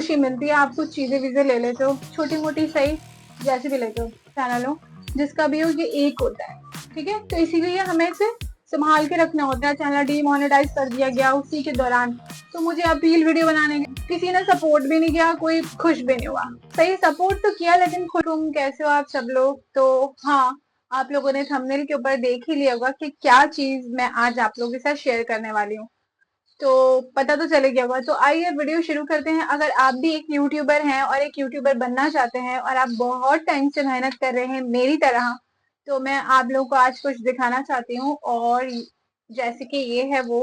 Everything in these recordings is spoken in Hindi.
खुशी मिलती है। आप कुछ चीजें वीजें ले लेते हो, छोटी मोटी सही, जैसे भी लेते हो, चैनल हो जिसका भी हो, ये एक होता है, ठीक है। तो इसीलिए हमें इसे संभाल के रखना होता है। चैनल डीमोनेटाइज कर दिया गया उसी के दौरान, तो मुझे अपील वीडियो बनाने की किसी ने सपोर्ट भी नहीं किया, कोई खुश भी नहीं हुआ। सही सपोर्ट तो किया, लेकिन तुम कैसे हो आप सब लोग? तो हाँ, आप लोगों ने थंबनेल के ऊपर देख ही लिया होगा कि क्या चीज मैं आज आप लोगों के साथ शेयर करने वाली हूँ, तो पता तो चले गया होगा। तो आइए वीडियो शुरू करते हैं। अगर आप भी एक यूट्यूबर हैं और एक यूट्यूबर बनना चाहते हैं और आप बहुत टाइम से मेहनत कर रहे हैं मेरी तरह, तो मैं आप लोगों को आज कुछ दिखाना चाहती हूँ। और जैसे कि ये है वो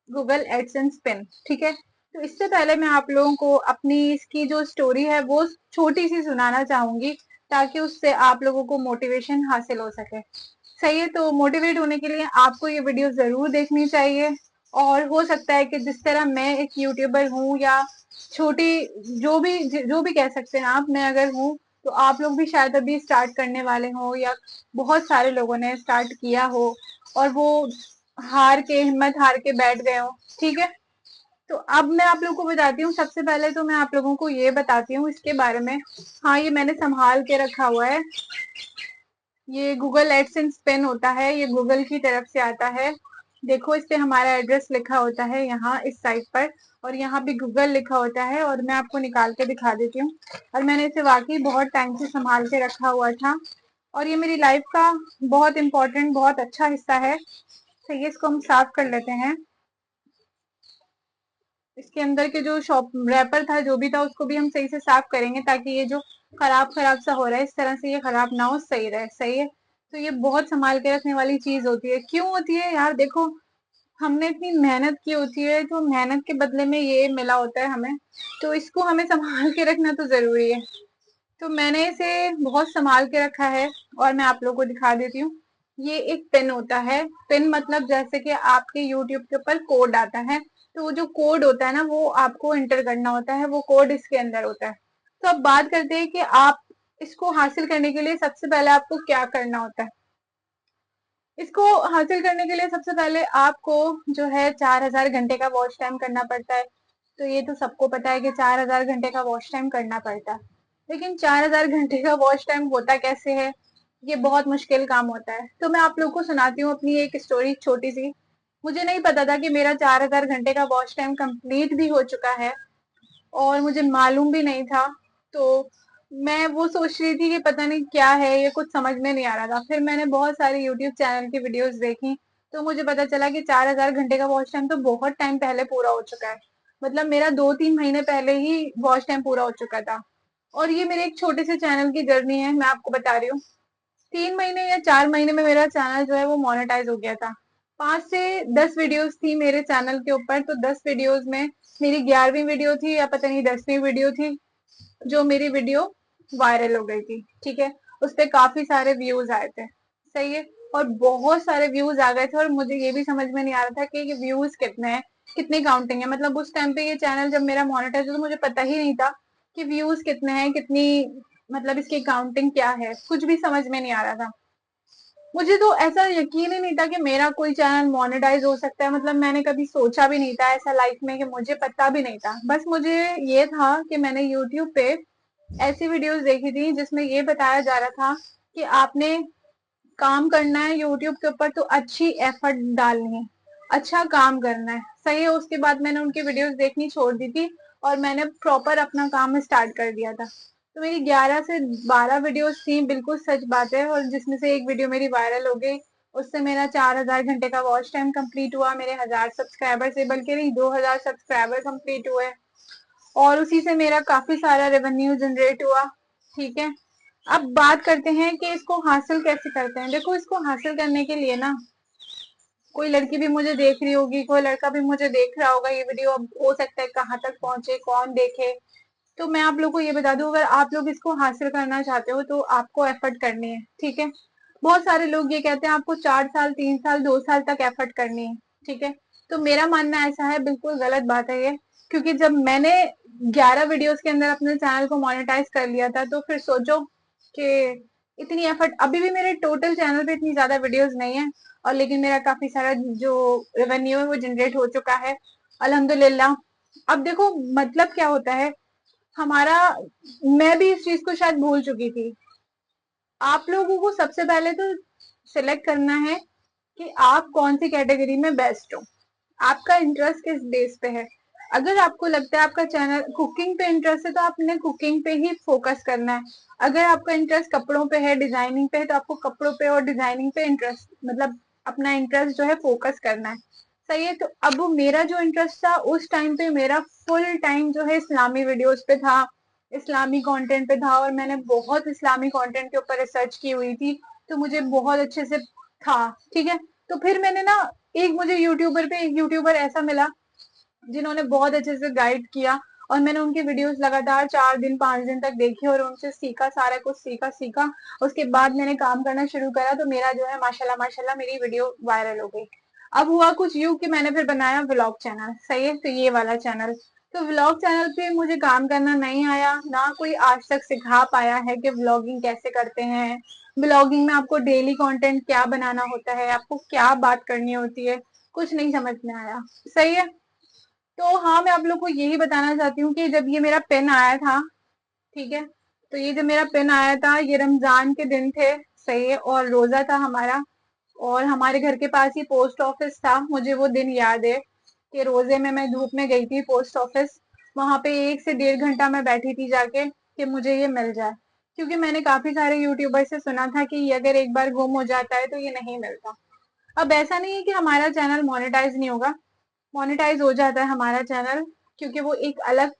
गूगल एडसेंस पिन, ठीक है। तो इससे पहले मैं आप लोगों को अपनी इसकी जो स्टोरी है वो छोटी सी सुनाना चाहूंगी, ताकि उससे आप लोगों को मोटिवेशन हासिल हो सके। सही है, तो मोटिवेट होने के लिए आपको ये वीडियो जरूर देखनी चाहिए। और हो सकता है कि जिस तरह मैं एक यूट्यूबर हूँ, या छोटी, जो भी कह सकते हैं आप, मैं अगर हूँ, तो आप लोग भी शायद अभी स्टार्ट करने वाले हो, या बहुत सारे लोगों ने स्टार्ट किया हो और वो हिम्मत हार के बैठ गए हो, ठीक है। तो अब मैं आप लोगों को बताती हूँ। सबसे पहले तो मैं आप लोगों को ये बताती हूँ इसके बारे में। हाँ, ये मैंने संभाल के रखा हुआ है। ये गूगल एडसेंस पेन होता है, ये गूगल की तरफ से आता है। देखो, इस पे हमारा एड्रेस लिखा होता है यहाँ इस साइड पर, और यहाँ भी गूगल लिखा होता है। और मैं आपको निकाल के दिखा देती हूँ। और मैंने इसे वाकई बहुत टाइम से संभाल के रखा हुआ था, और ये मेरी लाइफ का बहुत इंपॉर्टेंट, बहुत अच्छा हिस्सा है। तो ये इसको हम साफ कर लेते हैं। इसके अंदर के जो शॉप रैपर था, जो भी था, उसको भी हम सही से साफ करेंगे, ताकि ये जो खराब खराब सा हो रहा है, इस तरह से ये खराब ना हो, सही रहे। सही है, तो ये बहुत संभाल के रखने वाली चीज होती है। क्यों होती है यार? देखो, हमने इतनी मेहनत की होती है, तो मेहनत के बदले में ये मिला होता है हमें, तो इसको हमें संभाल के रखना तो जरूरी है। तो मैंने इसे बहुत संभाल के रखा है, और मैं आप लोगों को दिखा देती हूँ। ये एक पिन होता है। पिन मतलब जैसे कि आपके यूट्यूब के ऊपर कोड आता है, तो वो जो कोड होता है ना, वो आपको एंटर करना होता है, वो कोड इसके अंदर होता है। तो अब बात करते हैं कि आप इसको हासिल करने के लिए सबसे पहले आपको क्या करना होता है। इसको हासिल करने के लिए सबसे पहले आपको जो है 4,000 घंटे का वॉच टाइम करना पड़ता है। तो ये तो सबको पता है कि 4,000 घंटे का वॉच टाइम करना पड़ता है। लेकिन 4,000 घंटे का वॉच टाइम होता कैसे है? ये बहुत मुश्किल काम होता है। तो मैं आप लोग को सुनाती हूँ अपनी एक स्टोरी छोटी सी। मुझे नहीं पता था कि मेरा 4,000 घंटे का वॉच टाइम कंप्लीट भी हो चुका है, और मुझे मालूम भी नहीं था। तो मैं वो सोच रही थी कि पता नहीं क्या है, ये कुछ समझ में नहीं आ रहा था। फिर मैंने बहुत सारे यूट्यूब चैनल की वीडियोस देखी, तो मुझे पता चला कि 4,000 घंटे का वॉच टाइम तो बहुत टाइम पहले पूरा हो चुका है। मतलब मेरा 2-3 महीने पहले ही वॉच टाइम पूरा हो चुका था। और ये मेरे एक छोटे से चैनल की जर्नी है, मैं आपको बता रही हूँ। 3 महीने या 4 महीने में मेरा चैनल जो है वो मोनेटाइज हो गया था। 5 से 10 वीडियोस थी मेरे चैनल के ऊपर, तो 10 वीडियोस में मेरी 11वीं वीडियो थी, या पता नहीं 10वीं वीडियो थी, जो मेरी वीडियो वायरल हो गई थी, ठीक है। उस पे काफी सारे व्यूज आए थे, सही है। और बहुत सारे व्यूज आ गए थे, और मुझे ये भी समझ में नहीं आ रहा था कि ये व्यूज कितने हैं, कितनी काउंटिंग है। मतलब उस टाइम पे ये चैनल जब मेरा मोनेटाइज हुआ, तो मुझे पता ही नहीं था कि व्यूज कितने हैं, कितनी, मतलब इसकी काउंटिंग क्या है, कुछ भी समझ में नहीं आ रहा था। मुझे तो ऐसा यकीन ही नहीं था कि मेरा कोई चैनल मोनेटाइज हो सकता है। मतलब मैंने कभी सोचा भी नहीं था ऐसा लाइफ में, कि मुझे पता भी नहीं था। बस मुझे ये था कि मैंने यूट्यूब पे ऐसी वीडियोस देखी थी जिसमें ये बताया जा रहा था कि आपने काम करना है यूट्यूब के ऊपर, तो अच्छी एफर्ट डालनी है, अच्छा काम करना है, सही है। उसके बाद मैंने उनकी वीडियोस देखनी छोड़ दी थी, और मैंने प्रॉपर अपना काम स्टार्ट कर दिया था। तो मेरी 11 से 12 वीडियोस थी, बिल्कुल सच बात है। और जिसमें से एक वीडियो मेरी वायरल हो गई, उससे मेरा 4,000 घंटे का वॉच टाइम कंप्लीट हुआ, मेरे 1,000 सब्सक्राइबर से, बल्कि नहीं, 2,000 सब्सक्राइबर कंप्लीट हुए, और उसी से मेरा काफी सारा रेवेन्यू जनरेट हुआ, ठीक है। अब बात करते हैं कि इसको हासिल कैसे करते हैं। देखो, इसको हासिल करने के लिए ना, कोई लड़की भी मुझे देख रही होगी, कोई लड़का भी मुझे देख रहा होगा, ये वीडियो अब हो सकता है कहाँ तक पहुंचे, कौन देखे। तो मैं आप लोग को ये बता दूं, अगर आप लोग इसको हासिल करना चाहते हो, तो आपको एफर्ट करनी है, ठीक है। बहुत सारे लोग ये कहते हैं आपको 4 साल, 3 साल, 2 साल तक एफर्ट करनी है, ठीक है। तो मेरा मानना ऐसा है, बिल्कुल गलत बात है ये। क्योंकि जब मैंने 11 वीडियोस के अंदर अपने चैनल को मोनेटाइज कर लिया था, तो फिर सोचो कि इतनी एफर्ट, अभी भी मेरे टोटल चैनल पे इतनी ज्यादा वीडियोस नहीं है, और लेकिन मेरा काफी सारा जो रेवेन्यू है वो जनरेट हो चुका है, अल्हम्दुलिल्लाह। अब देखो, मतलब क्या होता है, हमारा, मैं भी इस चीज को शायद भूल चुकी थी। आप लोगों को सबसे पहले तो सिलेक्ट करना है कि आप कौन सी कैटेगरी में बेस्ट हो, आपका इंटरेस्ट किस बेस पे है। अगर आपको लगता है आपका चैनल कुकिंग पे इंटरेस्ट है तो आपने कुकिंग पे ही फोकस करना है। अगर आपका इंटरेस्ट कपड़ों पे है, डिजाइनिंग पे है, तो आपको कपड़ों पे और डिजाइनिंग पे इंटरेस्ट, मतलब अपना इंटरेस्ट जो है फोकस करना है। सही है। तो अब मेरा जो इंटरेस्ट था उस टाइम पे, मेरा फुल टाइम जो है इस्लामी वीडियोस पे था, इस्लामी कंटेंट पे था, और मैंने बहुत इस्लामी कंटेंट के ऊपर रिसर्च की हुई थी, तो मुझे बहुत अच्छे से था। ठीक है। तो फिर मैंने ना, मुझे यूट्यूबर पे एक यूट्यूबर ऐसा मिला जिन्होंने बहुत अच्छे से गाइड किया, और मैंने उनकी वीडियोस लगातार 4 दिन 5 दिन तक देखी और उनसे सीखा, सारा कुछ सीखा सीखा। उसके बाद मैंने काम करना शुरू करा, तो मेरा जो है माशाल्लाह माशाल्लाह मेरी वीडियो वायरल हो गई। अब हुआ कुछ यूं कि मैंने फिर बनाया व्लॉग चैनल। सही है। तो ये वाला चैनल, तो व्लॉग चैनल पे मुझे काम करना नहीं आया, ना कोई आज तक सिखा पाया है कि व्लॉगिंग कैसे करते हैं, ब्लॉगिंग में आपको डेली कंटेंट क्या बनाना होता है, आपको क्या बात करनी होती है, कुछ नहीं समझ में आया। सही है। तो हाँ, मैं आप लोग को यही बताना चाहती हूँ कि जब ये मेरा पेन आया था, ठीक है, तो ये जब मेरा पेन आया था, ये रमजान के दिन थे। सही है। और रोजा था हमारा, और हमारे घर के पास ही पोस्ट ऑफिस था। मुझे वो दिन याद है कि रोजे में मैं धूप में गई थी पोस्ट ऑफिस, वहां पे 1 से 1.5 घंटा मैं बैठी थी जाके कि मुझे ये मिल जाए, क्योंकि मैंने काफी सारे यूट्यूबर से सुना था कि ये अगर एक बार गुम हो जाता है तो ये नहीं मिलता। अब ऐसा नहीं है कि हमारा चैनल मोनेटाइज नहीं होगा, मोनेटाइज हो जाता है हमारा चैनल, क्योंकि वो एक अलग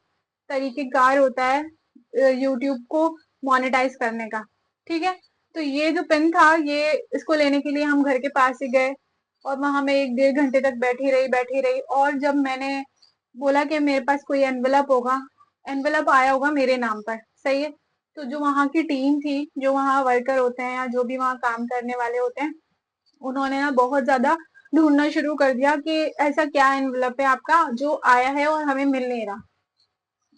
तरीके कार होता है यूट्यूब को मोनेटाइज करने का। ठीक है। तो ये जो पेन था, ये इसको लेने के लिए हम घर के पास ही गए, और वहां मैं 1 1.5 घंटे तक बैठी रही, और जब मैंने बोला कि मेरे पास कोई एनवेलप होगा, एनवेलप आया होगा मेरे नाम पर। सही है। तो जो वहां की टीम थी, जो वहां वर्कर होते हैं या जो भी वहां काम करने वाले होते हैं, उन्होंने ना बहुत ज्यादा ढूंढना शुरू कर दिया कि ऐसा क्या एनवलप है आपका जो आया है और हमें मिल नहीं रहा।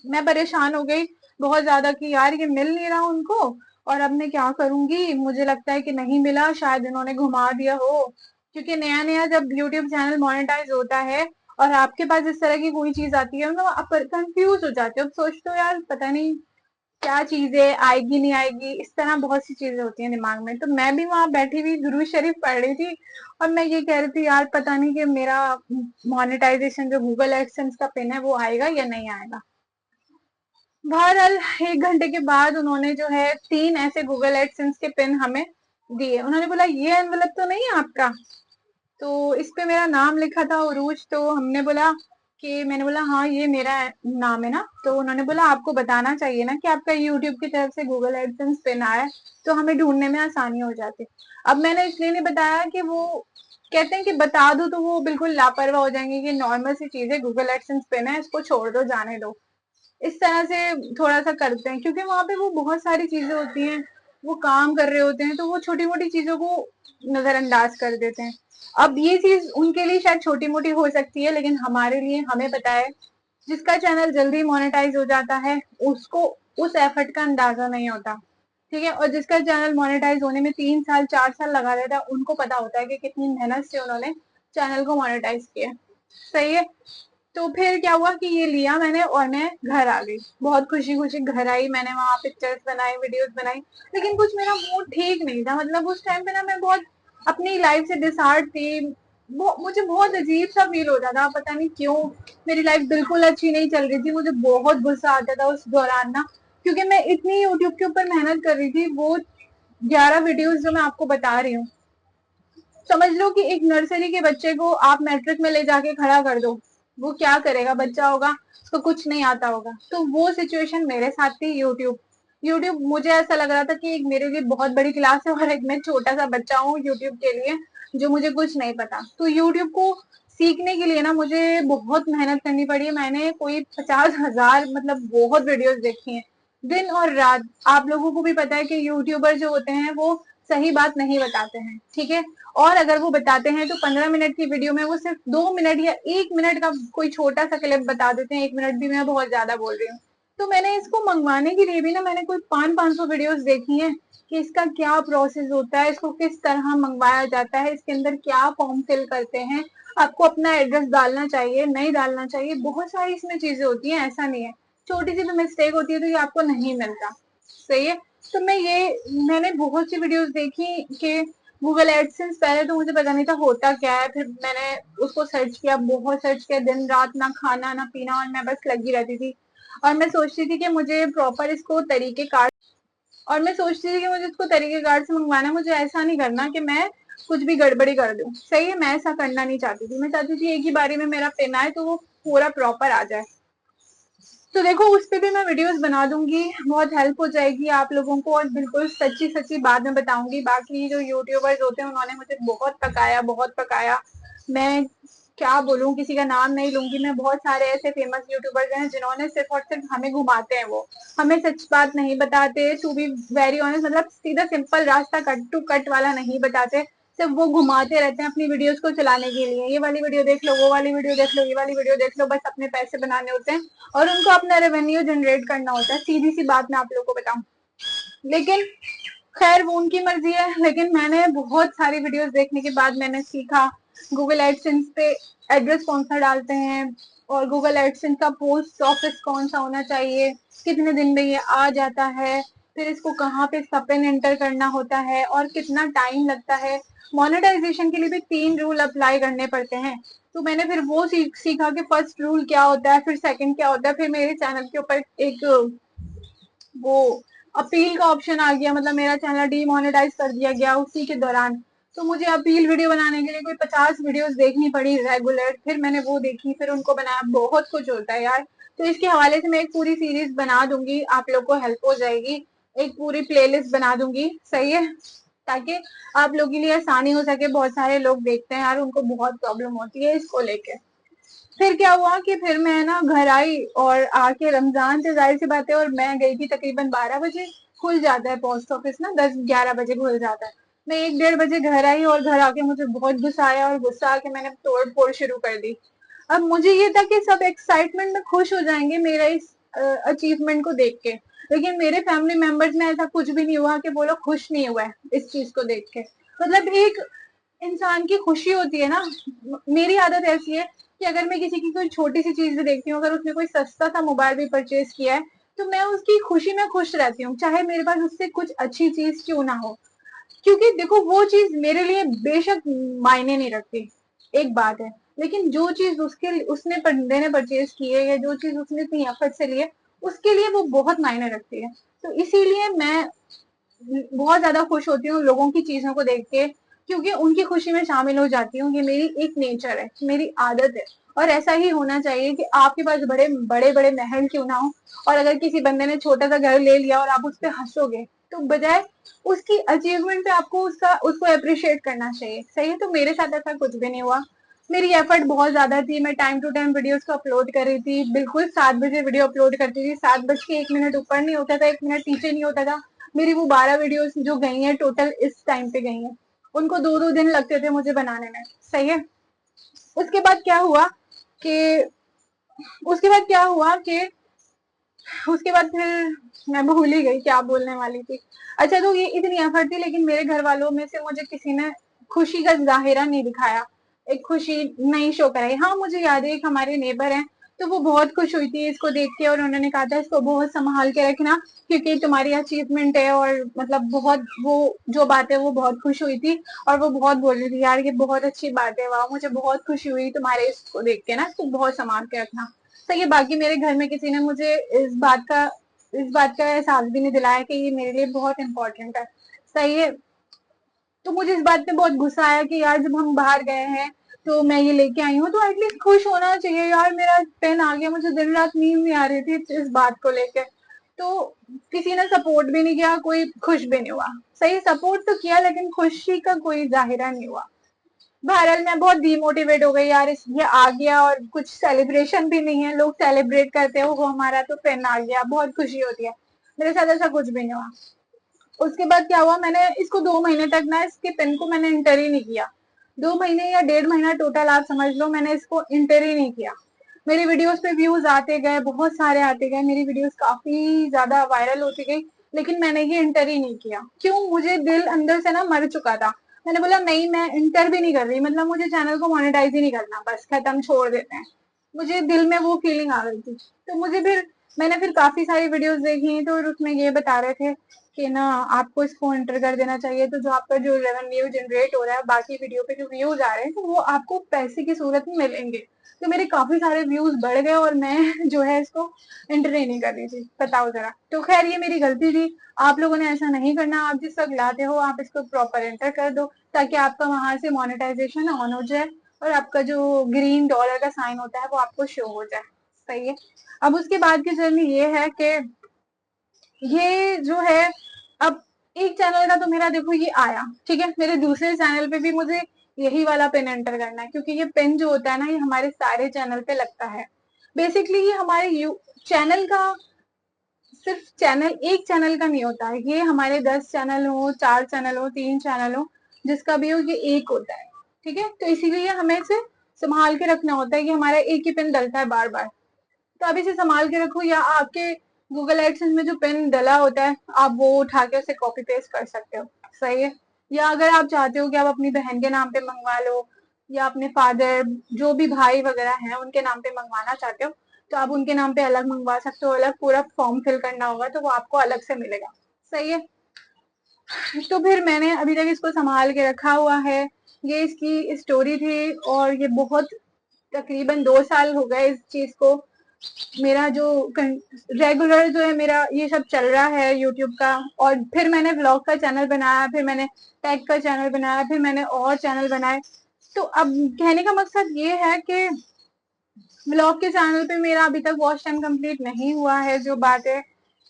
मैं परेशान हो गई बहुत ज्यादा कि यार ये मिल नहीं रहा उनको, और अब मैं क्या करूंगी, मुझे लगता है कि नहीं मिला, शायद इन्होंने घुमा दिया हो। क्योंकि नया नया जब यूट्यूब चैनल मोनेटाइज होता है और आपके पास इस तरह की कोई चीज आती है ना, आप कंफ्यूज हो जाते हो, अब सोचते हो यार पता नहीं क्या चीज है, आएगी नहीं आएगी, इस तरह बहुत सी चीजें होती हैं दिमाग में। तो मैं भी वहां बैठी हुई दुरूद शरीफ पढ़ रही थी, और मैं ये कह रही थी यार पता नहीं कि मेरा मोनेटाइजेशन जो गूगल एडसेंस का पिन है वो आएगा या नहीं आएगा। बहरहाल 1 घंटे के बाद उन्होंने जो है 3 ऐसे गूगल एडसेंस के पिन हमें दिए। उन्होंने बोला ये एनवलप तो नहीं है आपका, तो इस पे मेरा नाम लिखा था उरूज। तो हमने बोला कि, मैंने बोला हाँ ये मेरा नाम है ना। तो उन्होंने बोला आपको बताना चाहिए ना कि आपका यूट्यूब की तरफ से गूगल एडसेंस पिन आया है, तो हमें ढूंढने में आसानी हो जाती। अब मैंने इसलिए नहीं बताया कि वो कहते हैं कि बता दो तो वो बिल्कुल लापरवाह हो जाएंगे कि नॉर्मल सी चीज है, गूगल एडसेंस पिन है, इसको छोड़ दो, जाने दो, इस तरह से थोड़ा सा करते हैं। क्योंकि वहां पे वो बहुत सारी चीजें होती हैं, वो काम कर रहे होते हैं, तो वो छोटी मोटी चीजों को नजरअंदाज कर देते हैं। अब ये चीज उनके लिए शायद छोटी मोटी हो सकती है, लेकिन हमारे लिए, हमें पता है जिसका चैनल जल्दी मोनेटाइज हो जाता है उसको उस एफर्ट का अंदाजा नहीं होता। ठीक है। और जिसका चैनल मोनेटाइज होने में 3 साल 4 साल लगा देता है, उनको पता होता है कि कितनी मेहनत से उन्होंने चैनल को मोनेटाइज किया। सही है। तो फिर क्या हुआ कि ये लिया मैंने और मैं घर आ गई, बहुत खुशी खुशी घर आई, मैंने वहां पिक्चर्स बनाई, वीडियोस बनाई, लेकिन कुछ मेरा मूड ठीक नहीं था। मतलब उस टाइम पे ना मैं बहुत अपनी लाइफ से डिसहार्ट थी, मुझे बहुत अजीब सा फील होता था, पता नहीं क्यों। मेरी लाइफ बिल्कुल अच्छी नहीं चल रही थी, मुझे बहुत गुस्सा आता था उस दौरान ना, क्योंकि मैं इतनी यूट्यूब के ऊपर मेहनत कर रही थी। वो 11 वीडियोस जो मैं आपको बता रही हूँ, समझ लो कि एक नर्सरी के बच्चे को आप मैट्रिक में ले जाके खड़ा कर दो, वो क्या करेगा, बच्चा होगा, उसको कुछ नहीं आता होगा। तो वो सिचुएशन मेरे साथ थी। यूट्यूब यूट्यूब मुझे ऐसा लग रहा था कि एक मेरे लिए बहुत बड़ी क्लास है और एक मैं छोटा सा बच्चा हूँ यूट्यूब के लिए, जो मुझे कुछ नहीं पता। तो यूट्यूब को सीखने के लिए ना मुझे बहुत मेहनत करनी पड़ी है। मैंने कोई 50,000 मतलब बहुत वीडियोस देखी हैं, दिन और रात। आप लोगों को भी पता है कि यूट्यूबर जो होते हैं वो सही बात नहीं बताते हैं। ठीक है। और अगर वो बताते हैं तो 15 मिनट की वीडियो में वो सिर्फ 2 मिनट या 1 मिनट का कोई छोटा सा क्लिप बता देते हैं। 1 मिनट भी मैं बहुत ज्यादा बोल रही हूँ। तो मैंने इसको मंगवाने के लिए भी ना मैंने कोई 500 वीडियोस देखी हैं कि इसका क्या प्रोसेस होता है, इसको किस तरह मंगवाया जाता है, इसके अंदर क्या फॉर्म फिल करते हैं, आपको अपना एड्रेस डालना चाहिए नहीं डालना चाहिए, बहुत सारी इसमें चीजें होती हैं, ऐसा नहीं है। छोटी सी भी मिस्टेक होती है तो ये आपको नहीं मिलता। सही है। तो मैंने बहुत सी वीडियोस देखी कि गूगल एडसेंस, पहले तो मुझे पता नहीं था होता क्या है, फिर मैंने उसको सर्च किया, बहुत सर्च किया, दिन रात ना खाना ना पीना, और मैं बस लगी रहती थी। और मैं सोचती थी कि मुझे प्रॉपर इसको तरीके कार और मैं सोचती थी कि मुझे इसको तरीकेकार से मंगवाना है, मुझे ऐसा नहीं करना कि मैं कुछ भी गड़बड़ी कर दूं। सही है, मैं ऐसा करना नहीं चाहती थी, मैं चाहती थी एक ही बारी में मेरा पिन आए तो वो पूरा प्रॉपर आ जाए। तो देखो उस पे भी मैं वीडियोस बना दूंगी, बहुत हेल्प हो जाएगी आप लोगों को, और बिल्कुल सच्ची सच्ची बात में बताऊंगी। बाकी जो यूट्यूबर्स होते हैं उन्होंने मुझे बहुत पकाया, बहुत पकाया। मैं क्या बोलूं, किसी का नाम नहीं लूंगी मैं, बहुत सारे ऐसे फेमस यूट्यूबर्स हैं जिन्होंने सिर्फ और सिर्फ हमें घुमाते हैं, वो हमें सच बात नहीं बताते, टू बी वेरी ऑनेस्ट, मतलब सीधा सिंपल रास्ता कट टू कट वाला नहीं बताते, सिर्फ वो घुमाते रहते हैं अपनी वीडियोस को चलाने के लिए। ये वाली वीडियो देख लो, वो वाली वीडियो देख लो, ये वाली वीडियो देख लो, बस अपने पैसे बनाने होते हैं और उनको अपना रेवेन्यू जनरेट करना होता है। सीधी सी बात मैं आप लोगों को बताऊं, लेकिन खैर वो उनकी मर्जी है। लेकिन मैंने बहुत सारी वीडियोस देखने के बाद मैंने सीखा गूगल एडसेंस पे एड्रेस कौन सा डालते हैं, और गूगल एडसेंस का पोस्ट ऑफिस कौन सा होना चाहिए, कितने दिन में ये आ जाता है, फिर इसको कहाँ पे इसका पिन एंटर करना होता है, और कितना टाइम लगता है। मोनेटाइजेशन के लिए भी 3 रूल अप्लाई करने पड़ते हैं। तो मैंने फिर वो सीखा कि फर्स्ट रूल क्या होता है, फिर सेकंड क्या होता है, फिर मेरे चैनल के ऊपर एक वो अपील का ऑप्शन आ गया, मतलब मेरा चैनल डीमोनेटाइज कर दिया गया उसी के दौरान। तो मुझे अपील वीडियो बनाने के लिए कोई 50 वीडियोस देखनी पड़ी रेगुलर, फिर मैंने वो देखी, फिर उनको बनाया, बहुत कुछ होता है यार। तो इसके हवाले से मैं एक पूरी सीरीज बना दूंगी, आप लोग को हेल्प हो जाएगी, एक पूरी प्लेलिस्ट बना दूंगी। सही है, ताकि आप लोगों के लिए आसानी हो सके। बहुत सारे लोग देखते हैं यार, उनको बहुत प्रॉब्लम होती है इसको लेके। फिर क्या हुआ कि फिर मैं ना घर आई, और आके रमजान से जाहिर सी बात है, और मैं गई थी तकरीबन 12 बजे, खुल जाता है पोस्ट ऑफिस ना, 10-11 बजे खुल जाता है। मैं 1-1:30 बजे घर आई, और घर आके मुझे बहुत गुस्सा आया, और गुस्सा आके मैंने तोड़ फोड़ शुरू कर दी। अब मुझे ये था कि सब एक्साइटमेंट में खुश हो जाएंगे मेरा इस अचीवमेंट को देख के, लेकिन मेरे फैमिली मेंबर्स में ऐसा कुछ भी नहीं हुआ कि वो लोग खुश नहीं हुए इस चीज को देख के। मतलब एक इंसान की खुशी होती है ना, मेरी आदत ऐसी है कि अगर मैं किसी की कोई छोटी सी चीज भी देखती हूँ, अगर उसने कोई सस्ता सा मोबाइल भी परचेज किया है, तो मैं उसकी खुशी में खुश रहती हूँ, चाहे मेरे पास उससे कुछ अच्छी चीज क्यों ना हो। क्योंकि देखो वो चीज मेरे लिए बेशक मायने नहीं रखती, एक बात है, लेकिन जो चीज उसके उसने बंदे ने परचेज की है, या जो चीज उसने इतनी एफर्ट से ली है, उसके लिए वो बहुत मायने रखती है। तो इसीलिए मैं बहुत ज्यादा खुश होती हूँ लोगों की चीजों को देख के, क्योंकि उनकी खुशी में शामिल हो जाती हूँ। ये मेरी एक नेचर है, मेरी आदत है, और ऐसा ही होना चाहिए कि आपके पास बड़े बड़े बड़े महल क्यों ना हो, और अगर किसी बंदे ने छोटा सा घर ले लिया और आप उस पर हंसोगे, तो बजाय उसकी अचीवमेंट पे आपको उसको अप्रिशिएट करना चाहिए। सही है। तो मेरे साथ ऐसा कुछ भी नहीं हुआ, मेरी एफर्ट बहुत ज्यादा थी, मैं टाइम टू टाइम वीडियोस को अपलोड कर रही थी, बिल्कुल 7 बजे वीडियो अपलोड करती थी, 7 बज के 1 मिनट ऊपर नहीं होता था, 1 मिनट नीचे नहीं होता था। मेरी वो 12 वीडियोस जो गई हैं टोटल इस टाइम पे गई हैं, उनको 2-2 दिन लगते थे मुझे बनाने में। सही है। उसके बाद क्या हुआ कि उसके बाद क्या हुआ कि उसके बाद फिर मैं भूल ही गई क्या बोलने वाली थी। अच्छा, तो ये इतनी एफर्ट थी, लेकिन मेरे घर वालों में से मुझे किसी ने खुशी का जाहिरा नहीं दिखाया, एक खुशी नहीं शो कराई। हाँ, मुझे याद है एक हमारे नेबर हैं, तो वो बहुत खुश हुई थी इसको देख के, और उन्होंने कहा था इसको बहुत संभाल के रखना, क्योंकि तुम्हारी अचीवमेंट है, और मतलब बहुत वो जो बात है वो बहुत खुश हुई थी, और वो बहुत बोल रही थी यार ये बहुत अच्छी बात है, वाह मुझे बहुत खुशी हुई तुम्हारे इसको देख के ना, इसको बहुत संभाल के रखना। सही है। बाकी मेरे घर में किसी ने मुझे इस बात का एहसास भी नहीं दिलाया कि ये मेरे लिए बहुत इंपॉर्टेंट है। सही है। तो मुझे इस बात पे बहुत गुस्सा आया कि यार जब हम बाहर गए हैं तो मैं ये लेके आई हूँ, तो एटलीस्ट खुश होना चाहिए यार, मेरा पेन आ गया, मुझे दिन रात नींद नहीं आ रही थी इस बात को लेके। तो किसी ने सपोर्ट भी नहीं किया, कोई खुश भी नहीं हुआ। सही, सपोर्ट तो किया लेकिन खुशी का कोई जाहिरा नहीं हुआ। बहरहाल मैं बहुत डिमोटिवेट हो गई यार, ये आ गया और कुछ सेलिब्रेशन भी नहीं है, लोग सेलिब्रेट करते हो वो हमारा तो पेन आ गया, बहुत खुशी होती है। मेरे साथ ऐसा कुछ भी नहीं हुआ। उसके बाद क्या हुआ, मैंने इसको 2 महीने तक ना इसके पेन को मैंने इंटर ही नहीं किया। 2 महीने या 1.5 महीना टोटल आप समझ लो, मैंने इसको इंटर ही नहीं किया। मेरी वीडियोस पे व्यूज आते गए, बहुत सारे आते गए, मेरी वीडियोस काफी ज्यादा वायरल होती गई, लेकिन मैंने ये इंटर ही नहीं किया। क्यों, मुझे दिल अंदर से ना मर चुका था। मैंने बोला नहीं, मैं इंटर भी नहीं कर रही, मतलब मुझे चैनल को मोनेटाइज ही नहीं करना, बस खत्म, छोड़ देते हैं। मुझे दिल में वो फीलिंग आ गई थी। तो मुझे फिर मैंने फिर काफी सारी वीडियोस देखी तो उसमें ये बता रहे थे कि ना आपको इसको एंटर कर देना चाहिए, तो जो आपका जो रेवेन्यू जनरेट हो रहा है बाकी वीडियो पे जो व्यूज आ रहे हैं तो वो आपको पैसे की सूरत में मिलेंगे। तो मेरे काफी सारे व्यूज बढ़ गए और मैं जो है इसको एंटर ही नहीं कर रही थी, बताओ जरा। तो खैर ये मेरी गलती थी, आप लोगों ने ऐसा नहीं करना, आप जिस वक्त लाते हो आप इसको प्रॉपर एंटर कर दो ताकि आपका वहां से मोनेटाइजेशन ऑन हो जाए और आपका जो ग्रीन डॉलर का साइन होता है वो आपको शो हो जाए। सही है। अब उसके बाद की जर्नी ये है कि ये जो है, अब एक चैनल का तो मेरा देखो ये आया, ठीक है, मेरे दूसरे चैनल पे भी मुझे यही वाला पिन एंटर करना है, क्योंकि ये पिन जो होता है ना ये हमारे सारे चैनल पे लगता है। बेसिकली ये हमारे चैनल का, सिर्फ चैनल एक चैनल का नहीं होता है, ये हमारे 10 चैनल हो, 4 चैनल हो, 3 चैनल हो, जिसका भी हो ये एक होता है। ठीक है, तो इसीलिए हमें इसे संभाल के रखना होता है कि हमारा एक ही पिन डलता है बार बार। तो आप इसे संभाल के रखो, या आपके गूगल एडसेंस में जो पिन डला होता है आप वो उठा के उसे कॉपी पेस्ट कर सकते हो। सही है। या अगर आप चाहते हो कि आप अपनी बहन के नाम पे मंगवा लो, या अपने फादर जो भी भाई वगैरह हैं उनके नाम पे मंगवाना चाहते हो तो आप उनके नाम पे अलग मंगवा सकते हो, अलग पूरा फॉर्म फिल करना होगा तो वो आपको अलग से मिलेगा। सही है। तो फिर मैंने अभी तक इसको संभाल के रखा हुआ है। ये इसकी स्टोरी थी और ये बहुत, तकरीबन 2 साल हो गए इस चीज को। मेरा जो रेगुलर जो है मेरा ये सब चल रहा है यूट्यूब का, और फिर मैंने व्लॉग का चैनल बनाया, फिर मैंने टेक का चैनल बनाया, फिर मैंने और चैनल बनाए। तो अब कहने का मकसद ये है कि व्लॉग के चैनल पे मेरा अभी तक वॉच टाइम कंप्लीट नहीं हुआ है जो बात है।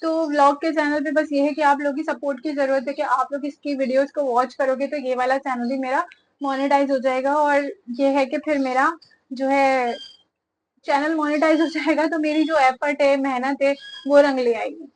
तो व्लॉग के चैनल पे बस ये है कि आप लोग की सपोर्ट की जरूरत है कि आप लोग इसकी वीडियोस को वॉच करोगे तो ये वाला चैनल भी मेरा मोनेटाइज हो जाएगा, और ये है कि फिर मेरा जो है चैनल मोनेटाइज हो जाएगा तो मेरी जो एफर्ट है, मेहनत है, वो रंग ले आएगी।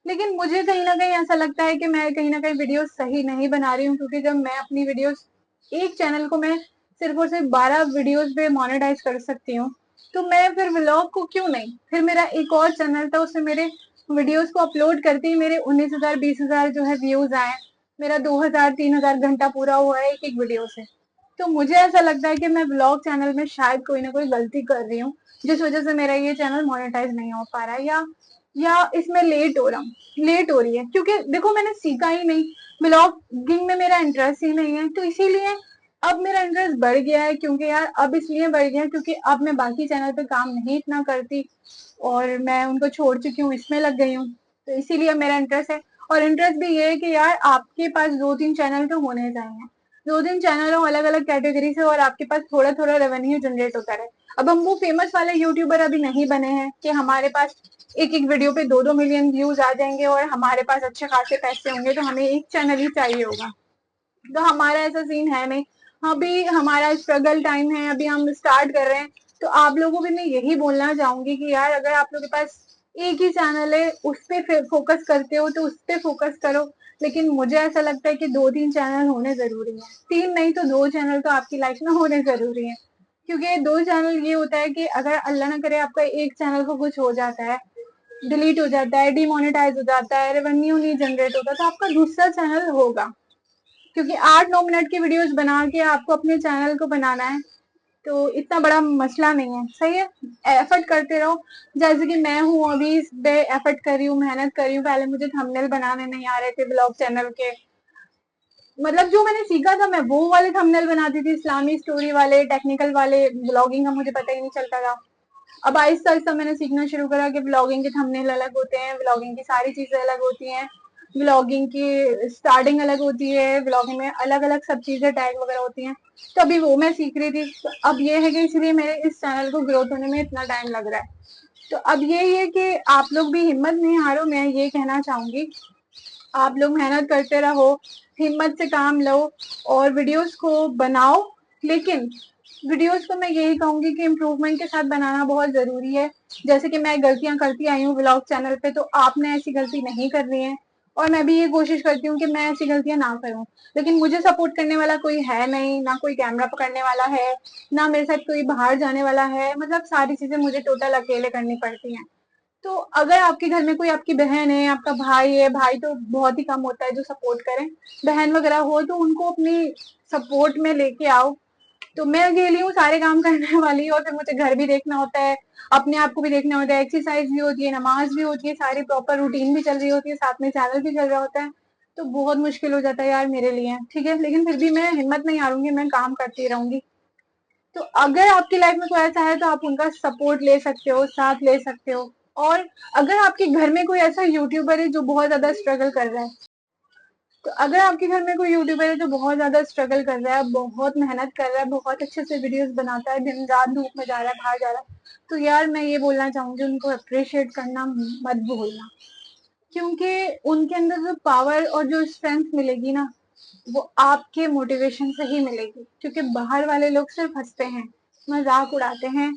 लेकिन मुझे कहीं ना कहीं ऐसा लगता है कि मैं कहीं ना कहीं वीडियो सही नहीं बना रही हूँ, क्योंकि जब मैं अपनी वीडियोस, एक चैनल को मैं सिर्फ और सिर्फ 12 वीडियोस पे मोनेटाइज कर सकती हूँ, तो मैं फिर व्लॉग को क्यों नहीं, फिर मेरा एक और चैनल था उसमें मेरे वीडियोस को अपलोड करते ही मेरे 19,000 20,000 जो है व्यूज आए, मेरा 2,000 3,000 घंटा पूरा हुआ है एक एक वीडियो से। तो मुझे ऐसा लगता है कि मैं ब्लॉग चैनल में शायद कोई ना कोई गलती कर रही हूँ, जिस वजह से मेरा ये चैनल मोनेटाइज नहीं हो पा रहा है, या इसमें लेट हो रहा हूँ, लेट हो रही है, क्योंकि देखो मैंने सीखा ही नहीं, ब्लॉगिंग में मेरा इंटरेस्ट ही नहीं है, तो इसीलिए अब मेरा इंटरेस्ट बढ़ गया है। क्योंकि यार अब इसलिए बढ़ गया है क्योंकि अब मैं बाकी चैनल पे काम नहीं इतना करती और मैं उनको छोड़ चुकी हूँ, इसमें लग गई हूँ, तो इसीलिए मेरा इंटरेस्ट है। और इंटरेस्ट भी ये है कि यार आपके पास 2-3 चैनल तो होने चाहिए, 2-3 चैनल हो अलग अलग कैटेगरी से, और आपके पास थोड़ा थोड़ा रेवेन्यू जनरेट होता रहे। अब हम वो फेमस वाले यूट्यूबर अभी नहीं बने हैं कि हमारे पास एक एक वीडियो पे 2-2 मिलियन व्यूज आ जाएंगे और हमारे पास अच्छे खासे पैसे होंगे तो हमें एक चैनल ही चाहिए होगा। तो हमारा ऐसा सीन है नहीं। अभी हमारा स्ट्रगल टाइम है, अभी हम स्टार्ट कर रहे हैं। तो आप लोगों को भी मैं यही बोलना चाहूंगी कि यार अगर आप लोगों के पास एक ही चैनल है उस पे फोकस करते हो तो उस पे फोकस करो। लेकिन मुझे ऐसा लगता है कि 2-3 चैनल होने जरूरी है, 3 नहीं तो 2 चैनल तो आपकी लाइफ में होने जरूरी है। क्योंकि 2 चैनल ये होता है कि अगर अल्लाह ना करे आपका एक चैनल को कुछ हो जाता है, डिलीट हो जाता है, डिमोनेटाइज हो जाता है, रेवेन्यू नहीं जनरेट होता, तो आपका दूसरा चैनल होगा। क्योंकि 8-9 मिनट की वीडियोस बना के आपको अपने चैनल को बनाना है तो इतना बड़ा मसला नहीं है। सही है। एफर्ट करते रहो, जैसे कि मैं हूँ अभी इस पे एफर्ट कर रही हूँ, मेहनत कर रही हूँ। पहले मुझे थंबनेल बनाने नहीं आ रहे थे ब्लॉग चैनल के, मतलब जो मैंने सीखा था मैं वो वाले थंबनेल बनाती थी, इस्लामी स्टोरी वाले, टेक्निकल वाले, ब्लॉगिंग का मुझे पता ही नहीं चलता था। अब आहिस्ता आहिस्ता मैंने सीखना शुरू करा कि ब्लॉगिंग के थंबनेल अलग होते हैं, ब्लॉगिंग की सारी चीजें अलग होती हैं, ब्लॉगिंग की स्टार्टिंग अलग होती है, ब्लॉगिंग में अलग अलग सब चीजें टैग वगैरह होती हैं। तो अभी वो मैं सीख रही थी, तो अब ये है कि इसलिए मेरे इस चैनल को ग्रोथ होने में इतना टाइम लग रहा है। तो अब यही है कि आप लोग भी हिम्मत नहीं हारो, मैं ये कहना चाहूंगी। आप लोग मेहनत करते रहो, हिम्मत से काम लो और वीडियोस को बनाओ। लेकिन वीडियोस को मैं यही कहूंगी कि इम्प्रूवमेंट के साथ बनाना बहुत जरूरी है। जैसे कि मैं गलतियां करती आई हूँ व्लॉग चैनल पे, तो आपने ऐसी गलती नहीं करनी है, और मैं भी ये कोशिश करती हूँ कि मैं ऐसी गलतियां ना करूं। लेकिन मुझे सपोर्ट करने वाला कोई है नहीं, ना कोई कैमरा पकड़ने वाला है, ना मेरे साथ कोई बाहर जाने वाला है, मतलब सारी चीजें मुझे टोटल अकेले करनी पड़ती हैं। तो अगर आपके घर में कोई आपकी बहन है, आपका भाई है, भाई तो बहुत ही कम होता है जो सपोर्ट करें, बहन वगैरह हो तो उनको अपनी सपोर्ट में लेके आओ। तो मैं अकेली हूँ सारे काम करने वाली, और फिर मुझे घर भी देखना होता है, अपने आप को भी देखना होता है, एक्सरसाइज भी होती है, नमाज भी होती है, सारी प्रॉपर रूटीन भी चल रही होती है, साथ में चैनल भी चल रहा होता है। तो बहुत मुश्किल हो जाता है यार मेरे लिए, ठीक है, लेकिन फिर भी मैं हिम्मत नहीं हारूंगी, मैं काम करती रहूंगी। तो अगर आपकी लाइफ में कोई ऐसा है तो आप उनका सपोर्ट ले सकते हो, साथ ले सकते हो। और अगर आपके घर में कोई ऐसा यूट्यूबर है जो बहुत ज्यादा स्ट्रगल कर रहा है, तो अगर आपके घर में कोई यूट्यूबर है जो बहुत ज्यादा स्ट्रगल कर रहा है, बहुत मेहनत कर रहा है, बहुत अच्छे से वीडियोस बनाता है, दिन रात धूप में जा रहा है, बाहर जा रहा है, तो यार मैं ये बोलना चाहूंगी उनको अप्रिशिएट करना मत भूलना। क्योंकि उनके अंदर जो पावर और जो स्ट्रेंथ मिलेगी ना, वो आपके मोटिवेशन से ही मिलेगी। क्योंकि बाहर वाले लोग सिर्फ हंसते हैं, मजाक उड़ाते हैं,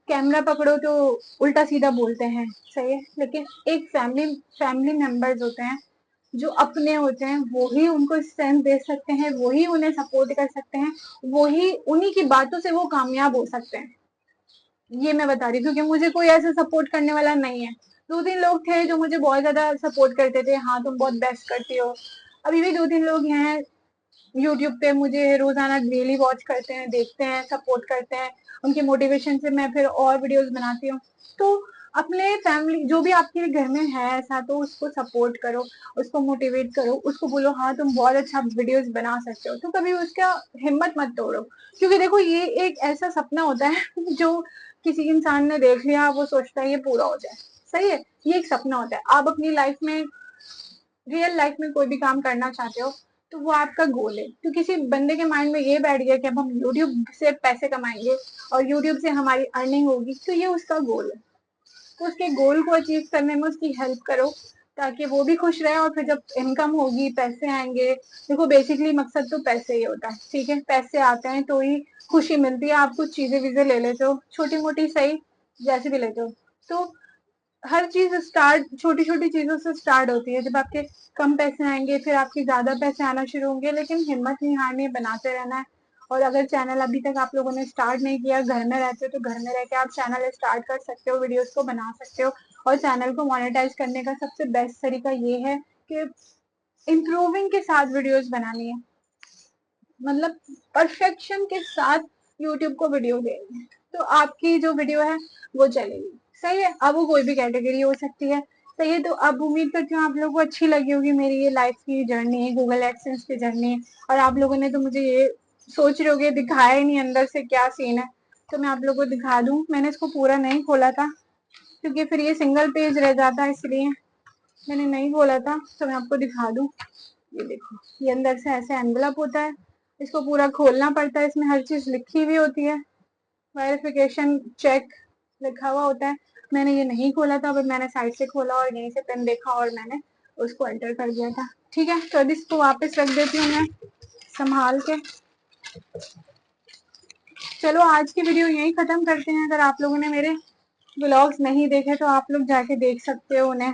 कैमरा पकड़ो तो उल्टा सीधा बोलते हैं, सही है, लेकिन एक फैमिली फैमिली मेंबर्स होते हैं जो अपने होते हैं, वो ही उनको स्ट्रेंथ दे सकते हैं, वो ही उन्हें सपोर्ट कर सकते हैं, वो ही उन्हीं की बातों से वो कामयाब हो सकते हैं। ये मैं बता रही हूँ क्योंकि मुझे कोई ऐसा सपोर्ट करने वाला नहीं है। 2-3 लोग थे जो मुझे बहुत ज्यादा सपोर्ट करते थे, हाँ तुम बहुत बेस्ट करती हो। अभी भी 2-3 लोग हैं यूट्यूब पे, मुझे रोजाना डेली वॉच करते हैं, देखते हैं, सपोर्ट करते हैं। उनके मोटिवेशन से मैं फिर और वीडियोस बनाती हूँ। तो अपने फैमिली जो भी आपके घर में है ऐसा, तो उसको सपोर्ट करो, उसको मोटिवेट करो, उसको बोलो हाँ तुम बहुत अच्छा वीडियोस बना सकते हो। तो कभी उसका हिम्मत मत तोड़ो, क्योंकि देखो ये एक ऐसा सपना होता है जो किसी इंसान ने देख लिया, वो सोचता है ये पूरा हो जाए, सही है, ये एक सपना होता है। आप अपनी लाइफ में, रियल लाइफ में कोई भी काम करना चाहते हो तो वो आपका गोल है। तो किसी बंदे के माइंड में ये बैठ गया कि अब हम यूट्यूब से पैसे कमाएंगे और यूट्यूब से हमारी अर्निंग होगी, तो ये उसका गोल है। तो उसके गोल को अचीव करने में उसकी हेल्प करो, ताकि वो भी खुश रहे, और फिर जब इनकम होगी, पैसे आएंगे, देखो बेसिकली मकसद तो पैसे ही होता है, ठीक है, पैसे आते हैं तो ही खुशी मिलती है। आप कुछ चीजें वीजें ले लेते हो, छोटी मोटी सही, जैसे भी लेते हो, तो हर चीज स्टार्ट छोटी छोटी चीजों से स्टार्ट होती है। जब आपके कम पैसे आएंगे, फिर आपके ज्यादा पैसे आना शुरू होंगे, लेकिन हिम्मत नहीं हारनी है, बनाते रहना है। और अगर चैनल अभी तक आप लोगों ने स्टार्ट नहीं किया, घर में रहते हो, तो घर में रह के आप चैनल स्टार्ट कर सकते हो, वीडियोस को बना सकते हो। और चैनल को मोनेटाइज करने का सबसे बेस्ट तरीका ये है कि इम्प्रूविंग के साथ वीडियोस बनानी है, मतलब परफेक्शन के साथ यूट्यूब को वीडियो देनी है, तो आपकी जो वीडियो है वो चलेगी, सही है। अब वो कोई भी कैटेगरी हो सकती है, सही है। तो अब उम्मीद करती हूँ आप लोगों को अच्छी लगी होगी मेरी ये लाइफ की जर्नी, गूगल एडसेंस की जर्नी। और आप लोगों ने तो मुझे ये सोच रहे होगे दिखाया ही नहीं अंदर से क्या सीन है, तो मैं आप लोगों को दिखा दूं। मैंने इसको पूरा नहीं खोला था क्योंकि फिर ये सिंगल पेज रह जाता है, इसलिए मैंने नहीं खोला था, तो मैं आपको दिखा दूं। ये देखो, ये अंदर से ऐसे एनवलप होता है, इसको पूरा खोलना पड़ता है, इसमें हर चीज लिखी हुई होती है, वेरिफिकेशन चेक लिखा हुआ होता है। मैंने ये नहीं खोला था, बट मैंने साइड से खोला और यहीं से पेन देखा और मैंने उसको एंटर कर दिया था, ठीक है। तो अब इसको वापस रख देती हूँ मैं संभाल के। चलो आज की वीडियो यहीं खत्म करते हैं। अगर आप लोगों ने मेरे व्लॉग्स नहीं देखे तो आप लोग जाके देख सकते हो उन्हें।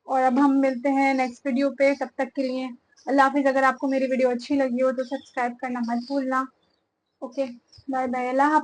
और अब हम मिलते हैं नेक्स्ट वीडियो पे, तब तक के लिए अल्लाह हाफिज। अगर आपको मेरी वीडियो अच्छी लगी हो तो सब्सक्राइब करना मत भूलना। ओके, बाय बाय, अल्लाह हाफिज।